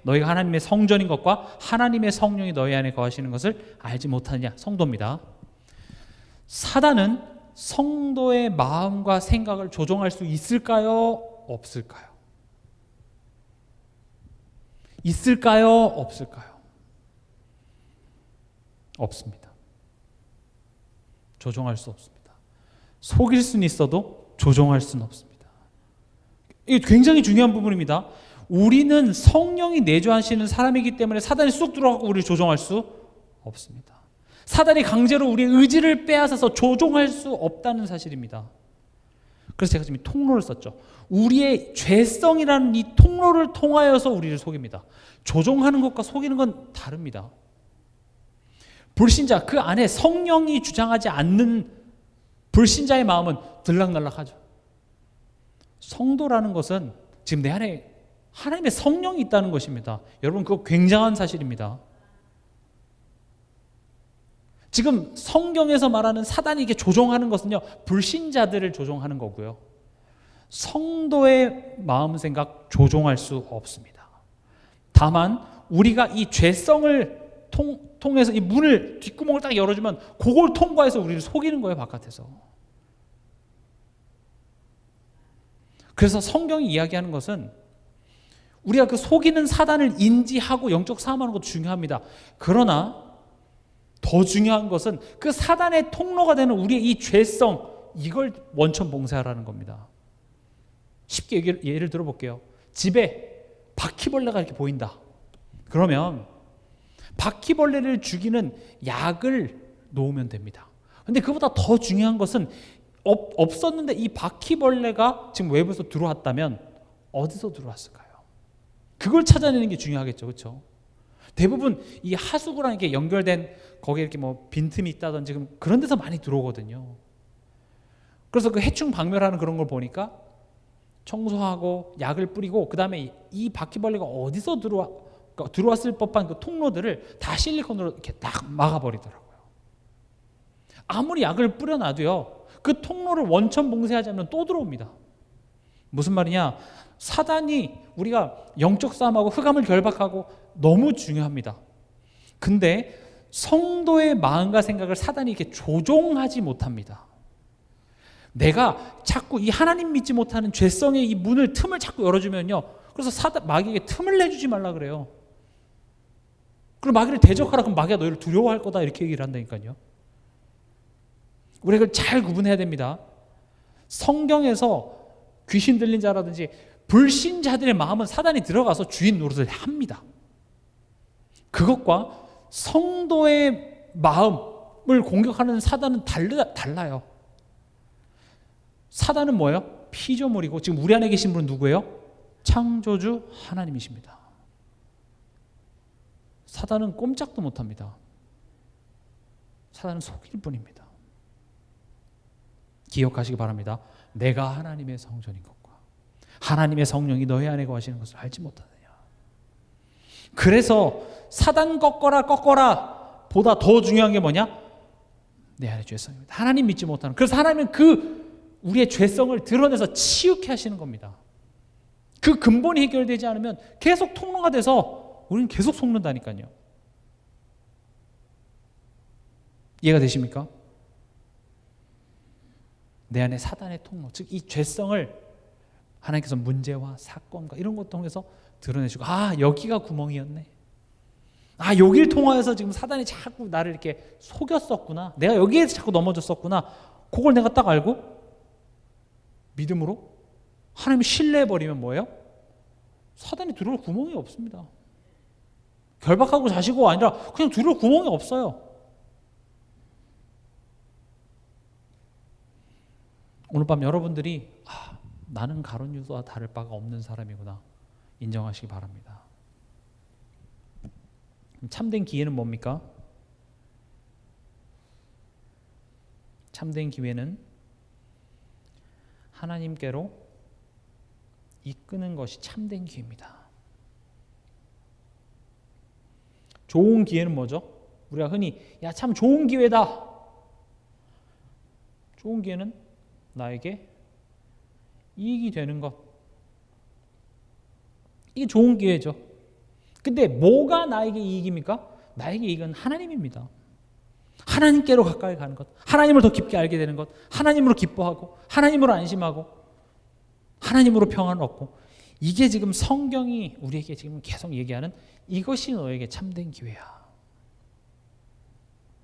너희가 하나님의 성전인 것과 하나님의 성령이 너희 안에 거하시는 것을 알지 못하느냐, 성도입니다. 사단은 성도의 마음과 생각을 조종할 수 있을까요? 없을까요? 있을까요? 없을까요? 없습니다. 조종할 수 없습니다. 속일 수는 있어도 조종할 수는 없습니다. 이게 굉장히 중요한 부분입니다. 우리는 성령이 내주하시는 사람이기 때문에 사단이 쑥 들어가고 우리를 조종할 수 없습니다. 사단이 강제로 우리의 의지를 빼앗아서 조종할 수 없다는 사실입니다. 그래서 제가 지금 이 통로를 썼죠. 우리의 죄성이라는 이 통로를 통하여서 우리를 속입니다. 조종하는 것과 속이는 건 다릅니다. 불신자, 그 안에 성령이 주장하지 않는 불신자의 마음은 들락날락하죠. 성도라는 것은 지금 내 안에 하나님의 성령이 있다는 것입니다. 여러분, 그거 굉장한 사실입니다. 지금 성경에서 말하는 사단이 이게 조종하는 것은요, 불신자들을 조종하는 거고요. 성도의 마음 생각 조종할 수 없습니다. 다만 우리가 이 죄성을 통해서 이 문을, 뒷구멍을 딱 열어주면 그걸 통과해서 우리를 속이는 거예요, 바깥에서. 그래서 성경이 이야기하는 것은 우리가 그 속이는 사단을 인지하고 영적 싸움하는 것도 중요합니다. 그러나 더 중요한 것은 그 사단의 통로가 되는 우리의 이 죄성, 이걸 원천 봉쇄하라는 겁니다. 쉽게 예를 들어볼게요. 집에 바퀴벌레가 이렇게 보인다. 그러면 바퀴벌레를 죽이는 약을 놓으면 됩니다. 근데 그보다 더 중요한 것은 없었는데 이 바퀴벌레가 지금 외부에서 들어왔다면 어디서 들어왔을까요? 그걸 찾아내는 게 중요하겠죠. 그렇죠? 대부분 이 하수구랑 이렇게 연결된 거기에 이렇게 뭐 빈틈이 있다든지 그런 데서 많이 들어오거든요. 그래서 그 해충 박멸하는 그런 걸 보니까 청소하고 약을 뿌리고 그 다음에 이 바퀴벌레가 어디서 들어왔을 법한 그 통로들을 다 실리콘으로 이렇게 딱 막아버리더라고요. 아무리 약을 뿌려놔도요, 그 통로를 원천 봉쇄하지 않으면 또 들어옵니다. 무슨 말이냐? 사단이 우리가 영적 싸움하고 흑암을 결박하고 너무 중요합니다. 근데 성도의 마음과 생각을 사단이 이렇게 조종하지 못합니다. 내가 자꾸 이 하나님 믿지 못하는 죄성의 이 문을 틈을 자꾸 열어주면요, 그래서 마귀에게 틈을 내주지 말라 그래요. 그럼 마귀를 대적하라. 그럼 마귀가 너희를 두려워할 거다 이렇게 얘기를 한다니까요. 우리가 잘 구분해야 됩니다. 성경에서 귀신 들린 자라든지 불신자들의 마음은 사단이 들어가서 주인 노릇을 합니다. 그것과 성도의 마음을 공격하는 사단은 달라요. 사단은 뭐예요? 피조물이고 지금 우리 안에 계신 분은 누구예요? 창조주 하나님이십니다. 사단은 꼼짝도 못합니다. 사단은 속일 뿐입니다. 기억하시기 바랍니다. 내가 하나님의 성전인 것과 하나님의 성령이 너희 안에 거하시는 것을 알지 못하느냐. 그래서 사단 꺾어라 보다 더 중요한 게 뭐냐? 내 안에 죄성입니다. 하나님 믿지 못하는. 그래서 하나님은 우리의 죄성을 드러내서 치유케 하시는 겁니다. 그 근본이 해결되지 않으면 계속 통로가 돼서 우리는 계속 속는다니까요. 이해가 되십니까? 내 안에 사단의 통로, 즉 이 죄성을 하나님께서 문제와 사건과 이런 것 통해서 드러내시고, 여기가 구멍이었네. 여기를 통하여서 지금 사단이 자꾸 나를 이렇게 속였었구나. 내가 여기에서 자꾸 넘어졌었구나. 그걸 내가 딱 알고 믿음으로 하나님을 신뢰해버리면 뭐예요? 사단이 들어올 구멍이 없습니다. 결박하고 자시고 아니라 그냥 들어올 구멍이 없어요. 오늘 밤 여러분들이 나는 가룟 유다와 다를 바가 없는 사람이구나 인정하시기 바랍니다. 참된 기회는 뭡니까? 참된 기회는 하나님께로 이끄는 것이 참된 기회입니다. 좋은 기회는 뭐죠? 우리가 흔히 참 좋은 기회다. 좋은 기회는 나에게 이익이 되는 것. 이게 좋은 기회죠. 근데 뭐가 나에게 이익입니까? 나에게 이익은 하나님입니다. 하나님께로 가까이 가는 것, 하나님을 더 깊게 알게 되는 것, 하나님으로 기뻐하고 하나님으로 안심하고 하나님으로 평안을 얻고, 이게 지금 성경이 우리에게 지금 계속 얘기하는 이것이 너에게 참된 기회야.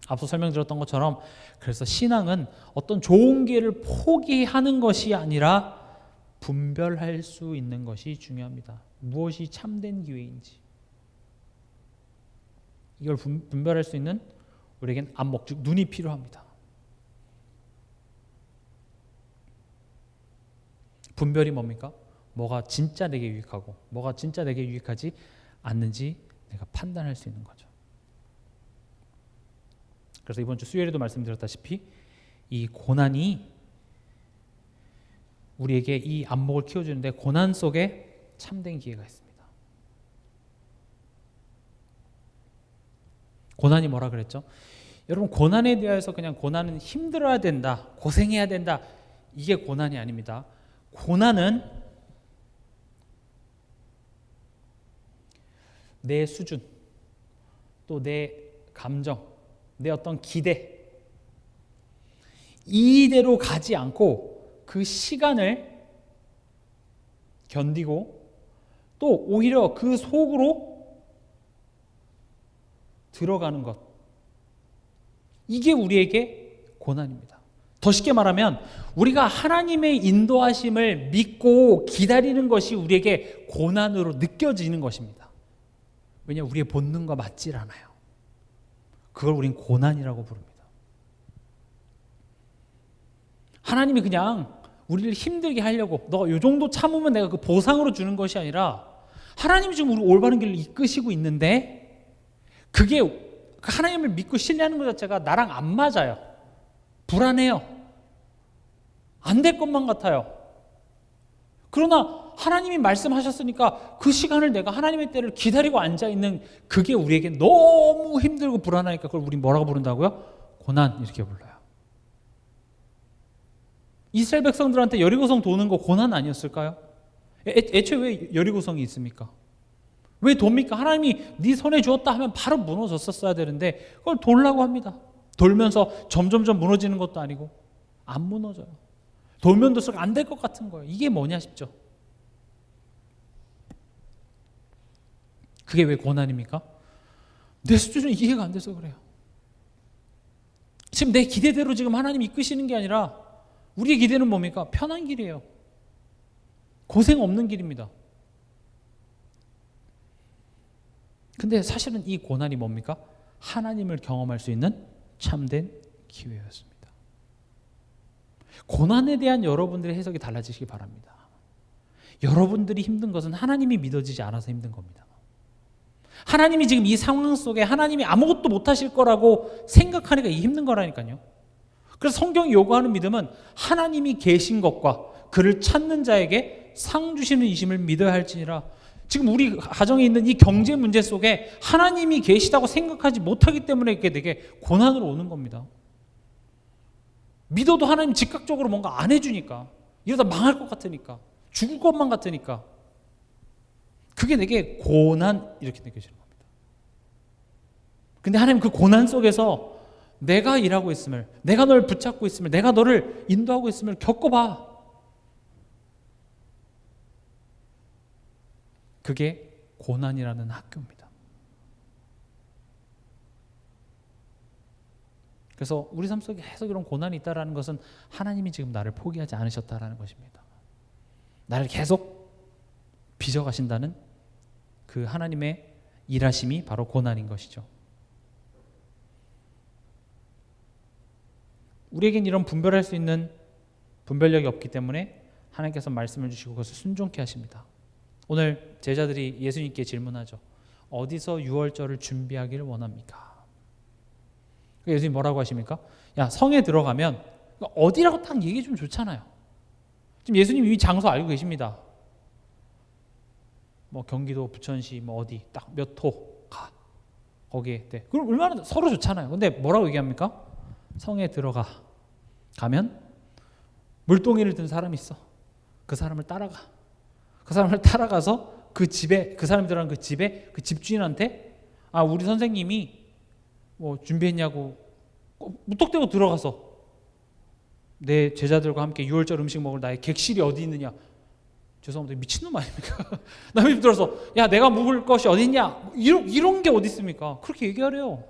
앞서 설명드렸던 것처럼 그래서 신앙은 어떤 좋은 기회를 포기하는 것이 아니라 분별할 수 있는 것이 중요합니다. 무엇이 참된 기회인지 이걸 분별할 수 있는 우리에겐 안목, 즉 눈이 필요합니다. 분별이 뭡니까? 뭐가 진짜 내게 유익하고 뭐가 진짜 내게 유익하지 않는지 내가 판단할 수 있는 거죠. 그래서 이번 주 수요일에도 말씀드렸다시피 이 고난이 우리에게 이 안목을 키워주는데 고난 속에 참된 기회가 있습니다. 고난이 뭐라 그랬죠? 여러분, 고난에 대해서 그냥 고난은 힘들어야 된다, 고생해야 된다, 이게 고난이 아닙니다. 고난은 내 수준, 또 내 감정, 내 어떤 기대, 이대로 가지 않고 그 시간을 견디고 또 오히려 그 속으로 들어가는 것, 이게 우리에게 고난입니다. 더 쉽게 말하면 우리가 하나님의 인도하심을 믿고 기다리는 것이 우리에게 고난으로 느껴지는 것입니다. 왜냐하면 우리의 본능과 맞질 않아요. 그걸 우린 고난이라고 부릅니다. 하나님이 그냥 우리를 힘들게 하려고 너 이 정도 참으면 내가 그 보상으로 주는 것이 아니라 하나님이 지금 우리 올바른 길을 이끄시고 있는데 그게 하나님을 믿고 신뢰하는 것 자체가 나랑 안 맞아요. 불안해요. 안 될 것만 같아요. 그러나 하나님이 말씀하셨으니까 그 시간을 내가 하나님의 때를 기다리고 앉아있는 그게 우리에게 너무 힘들고 불안하니까 그걸 우리 뭐라고 부른다고요? 고난, 이렇게 불러요. 이스라엘 백성들한테 여리고성 도는 거 고난 아니었을까요? 애초에 왜 여리고성이 있습니까? 왜 돕니까? 하나님이 네 손에 주었다 하면 바로 무너졌었어야 되는데 그걸 돌라고 합니다. 돌면서 점점점 무너지는 것도 아니고 안 무너져요. 돌면 돌수록 안 될 것 같은 거예요. 이게 뭐냐 싶죠. 그게 왜 고난입니까? 내 수준은 이해가 안 돼서 그래요. 지금 내 기대대로 지금 하나님이 이끄시는 게 아니라 우리의 기대는 뭡니까? 편한 길이에요. 고생 없는 길입니다. 근데 사실은 이 고난이 뭡니까? 하나님을 경험할 수 있는 참된 기회였습니다. 고난에 대한 여러분들의 해석이 달라지시기 바랍니다. 여러분들이 힘든 것은 하나님이 믿어지지 않아서 힘든 겁니다. 하나님이 지금 이 상황 속에 하나님이 아무것도 못하실 거라고 생각하니까 이 힘든 거라니까요. 그래서 성경이 요구하는 믿음은 하나님이 계신 것과 그를 찾는 자에게 상 주시는 이심을 믿어야 할지니라. 지금 우리 가정에 있는 이 경제 문제 속에 하나님이 계시다고 생각하지 못하기 때문에 이게 되게 고난으로 오는 겁니다. 믿어도 하나님 즉각적으로 뭔가 안 해주니까, 이러다 망할 것 같으니까, 죽을 것만 같으니까, 그게 내게 고난 이렇게 느껴지는 겁니다. 근데 하나님 그 고난 속에서 내가 일하고 있음을, 내가 널 붙잡고 있음을, 내가 너를 인도하고 있음을 겪어봐. 그게 고난이라는 학교입니다. 그래서 우리 삶 속에 계속 이런 고난이 있다는 것은 하나님이 지금 나를 포기하지 않으셨다는 것입니다. 나를 계속 빚어가신다는 그 하나님의 일하심이 바로 고난인 것이죠. 우리에겐 이런 분별할 수 있는 분별력이 없기 때문에 하나님께서 말씀을 주시고 그것을 순종케 하십니다. 오늘 제자들이 예수님께 질문하죠. 어디서 유월절을 준비하기를 원합니까? 예수님 뭐라고 하십니까? 야, 성에 들어가면 어디라고 딱 얘기해 주면 좋잖아요. 지금 예수님 이미 장소 알고 계십니다. 뭐 경기도 부천시 뭐 어디 딱 몇 호 가. 거기에. 네. 그럼 얼마나 서로 좋잖아요. 근데 뭐라고 얘기합니까? 성에 들어가. 가면 물동이를 든 사람이 있어. 그 사람을 따라가. 그 사람을 따라가서 그 집에, 그 사람이 들어간 그 집에 그 집주인한테 아, 우리 선생님이 뭐 준비했냐고 무턱대고 들어가서 내 제자들과 함께 유월절 음식 먹을 나의 객실이 어디 있느냐. 죄송합니다. 미친놈 아닙니까? 남의 집 들어서 야, 내가 묵을 것이 어디 있냐. 이런 게 어디 있습니까? 그렇게 얘기하래요.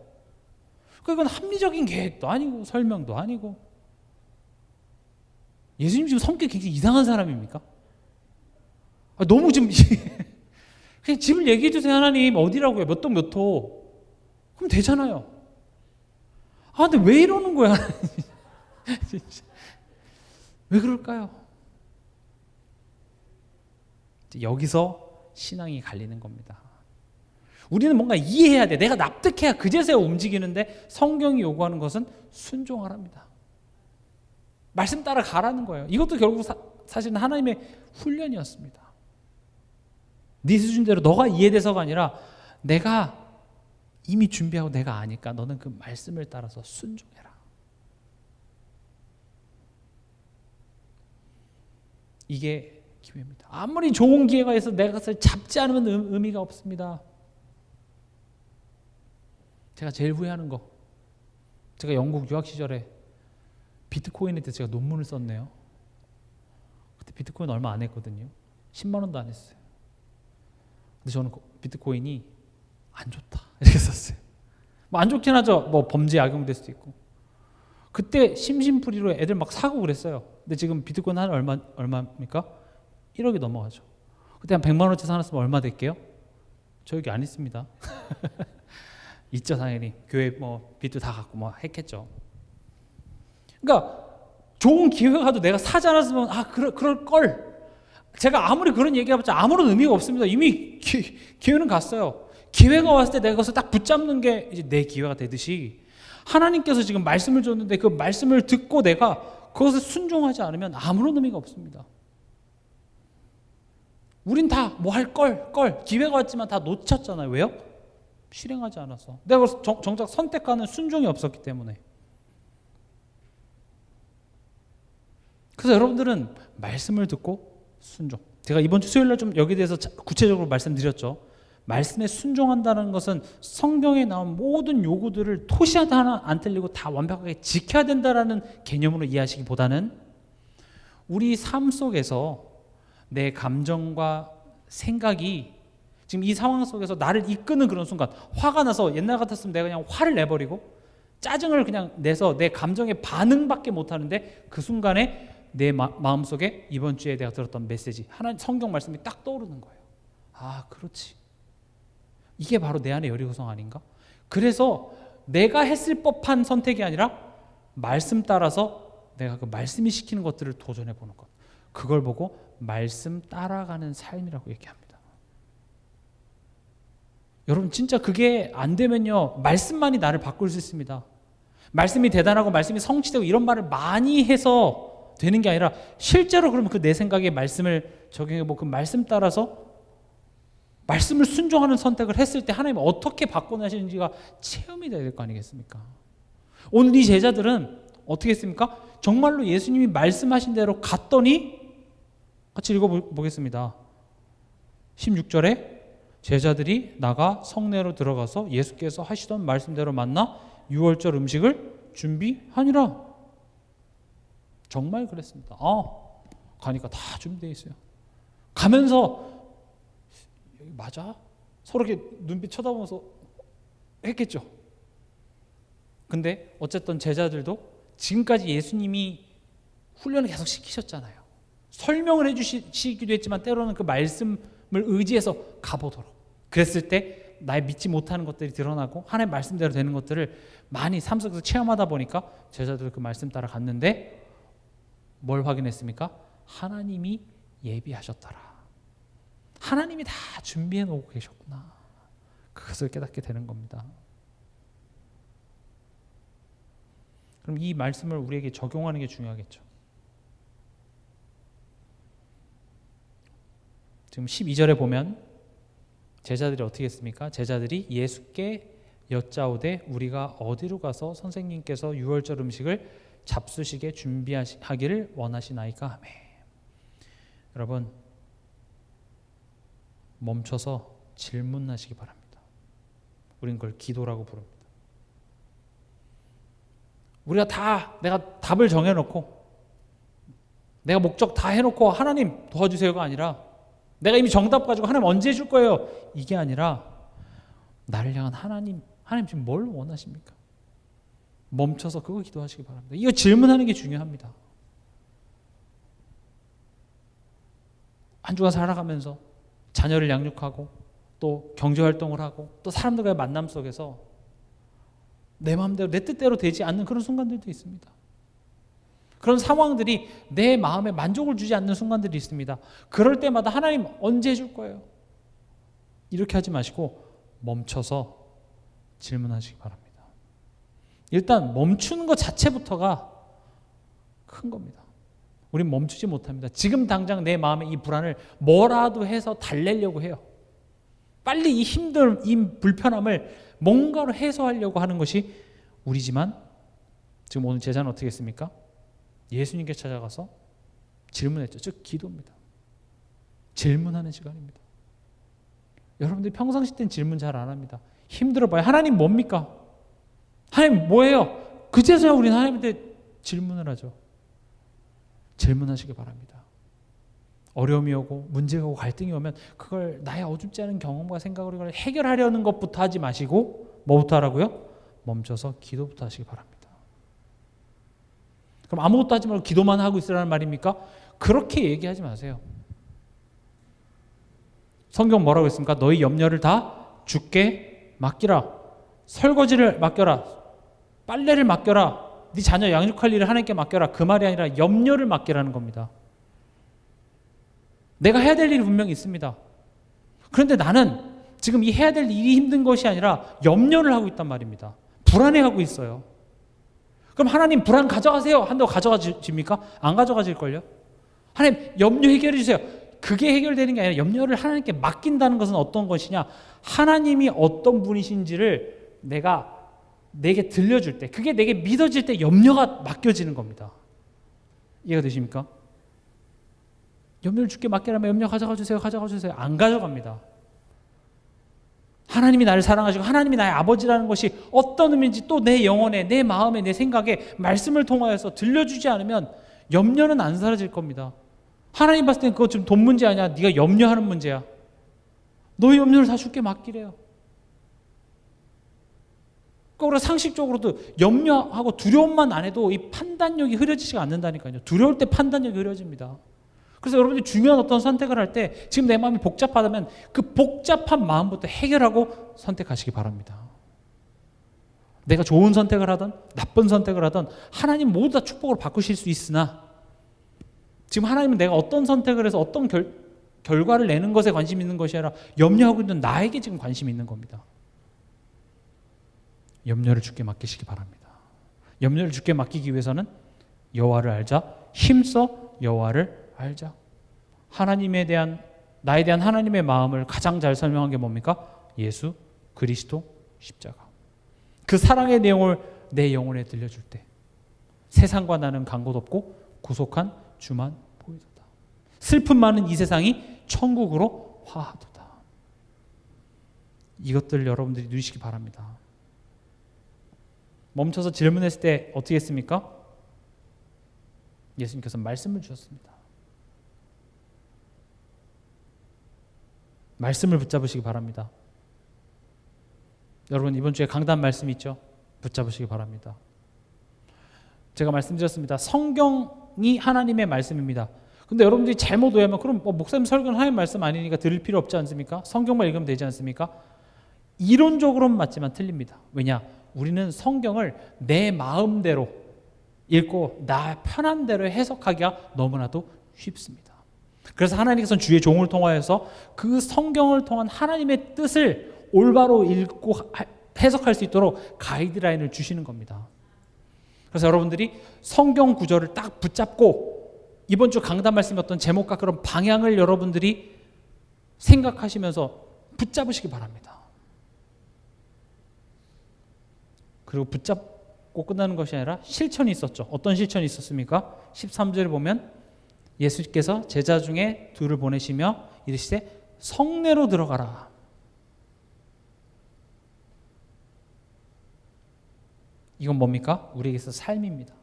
그건 합리적인 계획도 아니고 설명도 아니고. 예수님 지금 성격이 굉장히 이상한 사람입니까? 너무 지금 그냥 집을 얘기해 주세요. 하나님 어디라고요? 몇 동 몇 호. 그럼 되잖아요. 아, 근데 왜 이러는 거야? 진짜. 왜 그럴까요? 여기서 신앙이 갈리는 겁니다. 우리는 뭔가 이해해야 돼. 내가 납득해야 그제서야 움직이는데 성경이 요구하는 것은 순종하랍니다. 말씀 따라 가라는 거예요. 이것도 결국 사실은 하나님의 훈련이었습니다. 네 수준대로 너가 이해돼서가 아니라 내가 이미 준비하고 내가 아니까 너는 그 말씀을 따라서 순종해라. 이게 기회입니다. 아무리 좋은 기회가 있어 내가 그것을 잡지 않으면 의미가 없습니다. 제가 제일 후회하는 거, 제가 영국 유학 시절에 비트코인에 대해서 제가 논문을 썼네요. 그때 비트코인 얼마 안 했거든요. 10만 원도 안 했어요. 근데 저는 비트코인이 안 좋다 이렇게 썼어요. 뭐 안 좋긴 하죠. 뭐 범죄에 악용될 수도 있고. 그때 심심풀이로 애들 막 사고 그랬어요. 근데 지금 비트코인 한 얼마입니까? 1억이 넘어가죠. 그때 한 100만 원어치 사놨으면 얼마 될게요? 저 여기 안 있습니다. 있죠, 당연히. 교회 뭐 빚도 다 갖고 뭐 했겠죠. 그러니까 좋은 기회가 가도 내가 사지 않았으면 그럴 걸. 제가 아무리 그런 얘기해봤자 아무런 의미가 없습니다. 이미 기회는 갔어요. 기회가 왔을 때 내가 그것을 딱 붙잡는 게 이제 내 기회가 되듯이 하나님께서 지금 말씀을 줬는데 그 말씀을 듣고 내가 그것을 순종하지 않으면 아무런 의미가 없습니다. 우린 다 뭐 할 걸 기회가 왔지만 다 놓쳤잖아요. 왜요? 실행하지 않아서. 내가 정작 선택하는 순종이 없었기 때문에. 그래서 여러분들은 말씀을 듣고 순종. 제가 이번 주 수요일 날 좀 여기에 대해서 구체적으로 말씀드렸죠. 말씀에 순종한다는 것은 성경에 나온 모든 요구들을 토시하다 하나 안 틀리고 다 완벽하게 지켜야 된다라는 개념으로 이해하시기보다는 우리 삶 속에서 내 감정과 생각이 지금 이 상황 속에서 나를 이끄는 그런 순간, 화가 나서 옛날 같았으면 내가 그냥 화를 내버리고 짜증을 그냥 내서 내 감정에 반응밖에 못하는데 그 순간에 내 마음속에 이번 주에 내가 들었던 메시지, 하나님 성경 말씀이 딱 떠오르는 거예요. 아, 그렇지. 이게 바로 내 안의 여리고성 아닌가? 그래서 내가 했을 법한 선택이 아니라 말씀 따라서 내가 그 말씀이 시키는 것들을 도전해 보는 것, 그걸 보고 말씀 따라가는 삶이라고 얘기합니다. 여러분, 진짜 그게 안 되면요, 말씀만이 나를 바꿀 수 있습니다. 말씀이 대단하고 말씀이 성취되고 이런 말을 많이 해서 되는 게 아니라 실제로 그러면 그 내 생각에 말씀을 적용해보고 그 말씀 따라서 말씀을 순종하는 선택을 했을 때 하나님이 어떻게 바꿔내시는지가 체험이 돼야 될 거 아니겠습니까? 오늘 이 제자들은 어떻게 했습니까? 정말로 예수님이 말씀하신 대로 갔더니, 같이 읽어보겠습니다. 16절에 제자들이 나가 성내로 들어가서 예수께서 하시던 말씀대로 만나 유월절 음식을 준비하니라. 정말 그랬습니다. 가니까 다 준비되어 있어요. 가면서 여기 맞아? 서로 이렇게 눈빛 쳐다보면서 했겠죠. 근데 어쨌든 제자들도 지금까지 예수님이 훈련을 계속 시키셨잖아요. 설명을 해주시기도 했지만 때로는 그 말씀을 의지해서 가보도록. 그랬을 때 나의 믿지 못하는 것들이 드러나고 하나님 말씀대로 되는 것들을 많이 삶 속에서 체험하다 보니까 제자들 그 말씀 따라 갔는데 뭘 확인했습니까? 하나님이 예비하셨더라. 하나님이 다 준비해 놓고 계셨구나. 그것을 깨닫게 되는 겁니다. 그럼 이 말씀을 우리에게 적용하는 게 중요하겠죠. 지금 12절에 보면 제자들이 어떻게 했습니까? 제자들이 예수께 여짜오되 우리가 어디로 가서 선생님께서 유월절 음식을 잡수시게 준비하기를 원하시나이까 하매. 여러분, 멈춰서 질문하시기 바랍니다. 우린 그걸 기도라고 부릅니다. 우리가 내가 답을 정해놓고 내가 목적 다 해놓고 하나님 도와주세요가 아니라 내가 이미 정답 가지고 하나님 언제 해줄 거예요? 이게 아니라 나를 향한 하나님 지금 뭘 원하십니까? 멈춰서 그거 기도하시기 바랍니다. 이거 질문하는 게 중요합니다. 한 주간 살아가면서 자녀를 양육하고 또 경제활동을 하고 또 사람들과의 만남 속에서 내 마음대로 내 뜻대로 되지 않는 그런 순간들도 있습니다. 그런 상황들이 내 마음에 만족을 주지 않는 순간들이 있습니다. 그럴 때마다 하나님 언제 해줄 거예요? 이렇게 하지 마시고 멈춰서 질문하시기 바랍니다. 일단 멈추는 것 자체부터가 큰 겁니다. 우린 멈추지 못합니다. 지금 당장 내 마음의 이 불안을 뭐라도 해서 달래려고 해요. 빨리 이 힘듦, 이 불편함을 뭔가로 해소하려고 하는 것이 우리지만 지금 오늘 제자는 어떻게 했습니까? 예수님께 찾아가서 질문했죠. 즉 기도입니다. 질문하는 시간입니다. 여러분들이 평상시 때는 질문 잘 안 합니다. 힘들어봐요. 하나님 뭡니까? 하나님 뭐예요? 그제서야 우리는 하나님한테 질문을 하죠. 질문하시기 바랍니다. 어려움이 오고 문제가 오고 갈등이 오면 그걸 나의 어줍지 않은 경험과 생각으로 이걸 해결하려는 것부터 하지 마시고 뭐부터 하라고요? 멈춰서 기도부터 하시기 바랍니다. 그럼 아무것도 하지 말고 기도만 하고 있으라는 말입니까? 그렇게 얘기하지 마세요. 성경 뭐라고 했습니까? 너희 염려를 다 주께 맡기라. 설거지를 맡겨라. 빨래를 맡겨라. 네 자녀 양육할 일을 하나님께 맡겨라. 그 말이 아니라 염려를 맡기라는 겁니다. 내가 해야 될 일이 분명히 있습니다. 그런데 나는 지금 이 해야 될 일이 힘든 것이 아니라 염려를 하고 있단 말입니다. 불안해하고 있어요. 그럼 하나님 불안 가져가세요 한다고 가져가집니까? 안 가져가질걸요? 하나님 염려 해결해 주세요. 그게 해결되는 게 아니라 염려를 하나님께 맡긴다는 것은 어떤 것이냐? 하나님이 어떤 분이신지를 내게 들려줄 때, 그게 내게 믿어질 때 염려가 맡겨지는 겁니다. 이해가 되십니까? 염려를 주께 맡기라면 염려 가져가 주세요. 안 가져갑니다. 하나님이 나를 사랑하시고 하나님이 나의 아버지라는 것이 어떤 의미인지 또 내 영혼에, 내 마음에, 내 생각에 말씀을 통하여서 들려주지 않으면 염려는 안 사라질 겁니다. 하나님 봤을 땐 그거 지금 돈 문제 아니야. 네가 염려하는 문제야. 너의 염려를 다 주께 맡기래요. 그러니까 우리가 상식적으로도 염려하고 두려움만 안 해도 이 판단력이 흐려지지가 않는다니까요. 두려울 때 판단력이 흐려집니다. 그래서 여러분들이 중요한 어떤 선택을 할 때 지금 내 마음이 복잡하다면 그 복잡한 마음부터 해결하고 선택하시기 바랍니다. 내가 좋은 선택을 하든 나쁜 선택을 하든 하나님 모두 다 축복으로 바꾸실 수 있으나 지금 하나님은 내가 어떤 선택을 해서 어떤 결과를 내는 것에 관심이 있는 것이 아니라 염려하고 있는 나에게 지금 관심이 있는 겁니다. 염려를 주께 맡기시기 바랍니다. 염려를 주께 맡기기 위해서는 여호와를 알자. 힘써 여호와를 알자. 하나님에 대한 나에 대한 하나님의 마음을 가장 잘 설명한 게 뭡니까? 예수 그리스도 십자가. 그 사랑의 내용을 내 영혼에 들려줄 때 세상과 나는 간 곳 없고 구속한 주만 보이도다. 슬픔 많은 이 세상이 천국으로 화하도다. 이것들 여러분들이 누리시기 바랍니다. 멈춰서 질문했을 때 어떻게 했습니까? 예수님께서 말씀을 주셨습니다. 말씀을 붙잡으시기 바랍니다. 여러분 이번 주에 강단 말씀 있죠? 붙잡으시기 바랍니다. 제가 말씀드렸습니다. 성경이 하나님의 말씀입니다. 근데 여러분들이 잘못 오해하면 그럼 목사님 설교는 하나님 말씀 아니니까 들을 필요 없지 않습니까? 성경만 읽으면 되지 않습니까? 이론적으로는 맞지만 틀립니다. 왜냐? 우리는 성경을 내 마음대로 읽고 나 편한 대로 해석하기가 너무나도 쉽습니다. 그래서 하나님께서는 주의 종을 통하여서 그 성경을 통한 하나님의 뜻을 올바로 읽고 해석할 수 있도록 가이드라인을 주시는 겁니다. 그래서 여러분들이 성경 구절을 딱 붙잡고 이번 주 강단 말씀의 어떤 제목과 그런 방향을 여러분들이 생각하시면서 붙잡으시기 바랍니다. 그리고 붙잡고 끝나는 것이 아니라 실천이 있었죠. 어떤 실천이 있었습니까? 13절에 보면 예수께서 제자 중에 둘을 보내시며 이르시되 성내로 들어가라. 이건 뭡니까? 우리에게 있어서 삶입니다.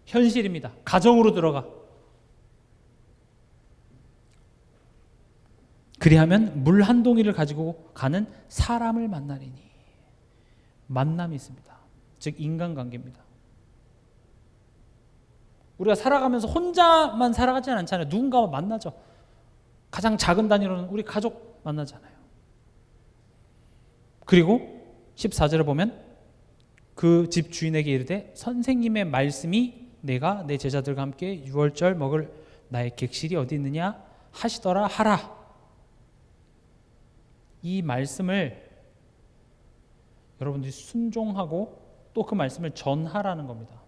현실입니다. 가정으로 들어가. 그리하면 물 한 동이를 가지고 가는 사람을 만나리니. 만남이 있습니다. 즉 인간관계입니다. 우리가 살아가면서 혼자만 살아가지는 않잖아요. 누군가와 만나죠. 가장 작은 단위로는 우리 가족 만나잖아요. 그리고 14절에 보면 그 집 주인에게 이르되 선생님의 말씀이 내가 내 제자들과 함께 유월절 먹을 나의 객실이 어디 있느냐 하시더라 하라. 이 말씀을 여러분들이 순종하고 또 그 말씀을 전하라는 겁니다.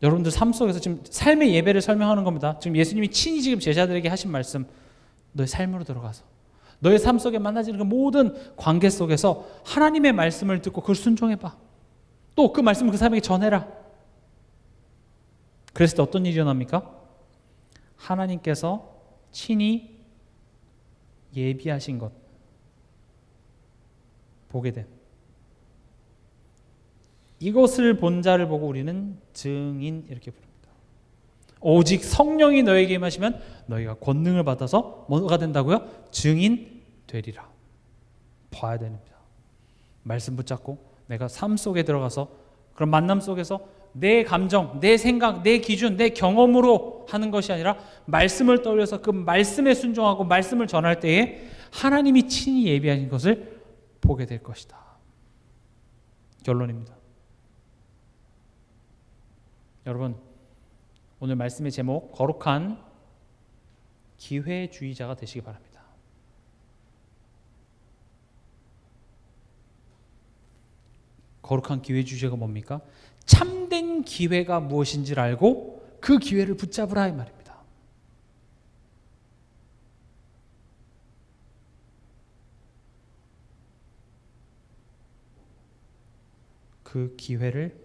여러분들 삶 속에서 지금 삶의 예배를 설명하는 겁니다. 지금 예수님이 친히 지금 제자들에게 하신 말씀, 너의 삶으로 들어가서 너의 삶 속에 만나지는 그 모든 관계 속에서 하나님의 말씀을 듣고 그걸 순종해봐. 또 그 말씀을 그 사람에게 전해라. 그랬을 때 어떤 일이 일어납니까? 하나님께서 친히 예비하신 것 보게 된 이것을 본 자를 보고 우리는 증인 이렇게 부릅니다. 오직 성령이 너에게 임하시면 너희가 권능을 받아서 뭐가 된다고요? 증인 되리라. 봐야 됩니다. 말씀 붙잡고 내가 삶 속에 들어가서 그런 만남 속에서 내 감정, 내 생각, 내 기준, 내 경험으로 하는 것이 아니라 말씀을 떠올려서 그 말씀에 순종하고 말씀을 전할 때에 하나님이 친히 예비하신 것을 보게 될 것이다. 결론입니다. 여러분 오늘 말씀의 제목 거룩한 기회주의자가 되시기 바랍니다. 거룩한 기회주의자가 뭡니까? 참된 기회가 무엇인지를 알고 그 기회를 붙잡으라 이 말입니다. 그 기회를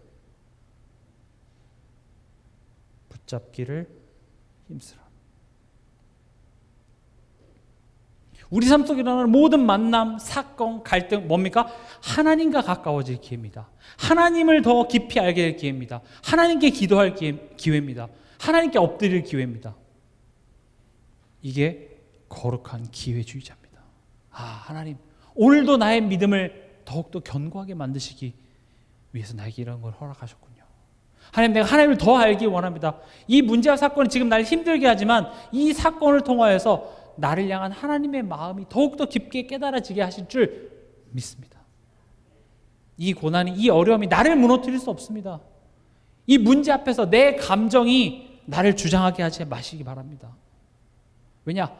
붙잡기를 힘쓰라. 우리 삶 속에 일어나는 모든 만남, 사건, 갈등 뭡니까? 하나님과 가까워질 기회입니다. 하나님을 더 깊이 알게 될 기회입니다. 하나님께 기도할 기회입니다. 하나님께 엎드릴 기회입니다. 이게 거룩한 기회주의자입니다. 하나님, 오늘도 나의 믿음을 더욱더 견고하게 만드시기 위해서 나에게 이런 걸 허락하셨군요. 하나님, 내가 하나님을 더 알기 원합니다. 이 문제와 사건이 지금 날 힘들게 하지만 이 사건을 통하여서 나를 향한 하나님의 마음이 더욱더 깊게 깨달아지게 하실 줄 믿습니다. 이 고난이, 이 어려움이 나를 무너뜨릴 수 없습니다. 이 문제 앞에서 내 감정이 나를 주장하게 하지 마시기 바랍니다. 왜냐?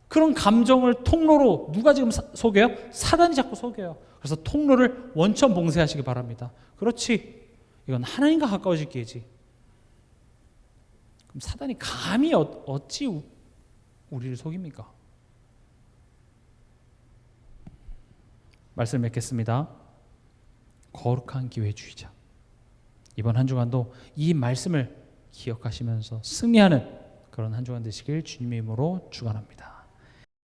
그런 감정을 통로로 누가 지금 속여요? 사단이 자꾸 속여요. 그래서 통로를 원천 봉쇄하시기 바랍니다. 그렇지, 이건 하나님과 가까워질 기회지. 그럼 사단이 감히 어찌 우리를 속입니까? 말씀 맺겠습니다. 거룩한 기회주의자. 이번 한 주간도 이 말씀을 기억하시면서 승리하는 그런 한 주간 되시길 주님의 이름으로 축원합니다.